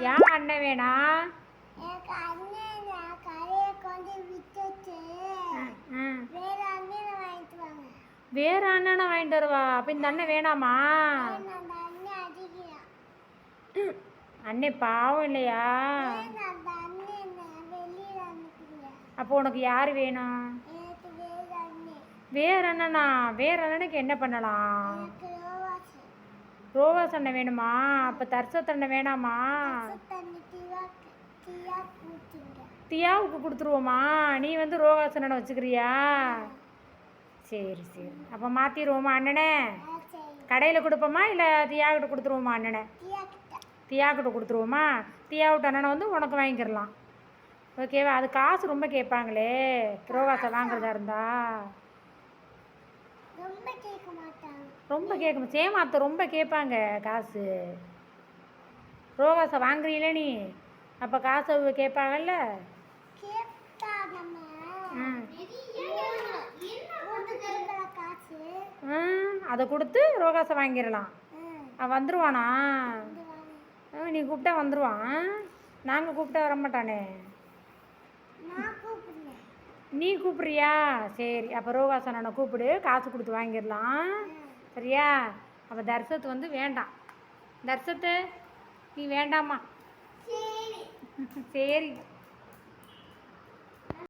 ஏன் அண்ணன் வேணா? வேற அண்ணனை வாங்கிட்டு வருவா? அப்ப இந்த அண்ணன் வேணாமா? அண்ணே பாவம் இல்லையா? அப்போ உனக்கு யார் வேணும்? வேற அண்ணனா? வேற அண்ணனுக்கு என்ன பண்ணலாம்? ரோவாஸ் அண்ணன் வேணுமா? அப்போ தர்சத் அண்ணன் வேணாமா? தியாவுக்கு கொடுத்துருவோமா? நீ வந்து ரோவாஸ் அண்ணனை வச்சுக்கிறியா? சரி சரி, அப்போ மாற்றிடுவோமா அண்ணனே? கடையில் கொடுப்போமா இல்லை தியாகிட்ட கொடுத்துருவோமா அண்ணனை? தியாகிட்ட கொடுத்துருவோமா? தியாவிட்ட அண்ணனை வந்து உனக்கு வாங்கிக்கிறலாம். ஓகேவா? அது காசு ரொம்ப கேட்பாங்களே ரோவாஸை வாங்குறதா இருந்தா. ரொம்ப கேட்கும் சேமாத்த ரொம்ப கேட்பாங்க காசு. ரோவாஸை வாங்குறீல நீ, அப்போ காசை கேட்பாங்கல்ல. அதை கொடுத்து ரோகாசை வாங்கிடலாம். அவன் வந்துடுவானா? நீ கூப்பிட்டா வந்துடுவான். நாங்கள் கூப்பிட்டா வரமாட்டானே. நீ கூப்பிட்றியா? சரி, அப்போ ரோகாசை நான் கூப்பிடு, காசு கொடுத்து வாங்கிடலாம். சரியா? அப்போ தர்சத்து வந்து வேண்டாம். தர்சத்து நீ வேண்டாமா? சரி.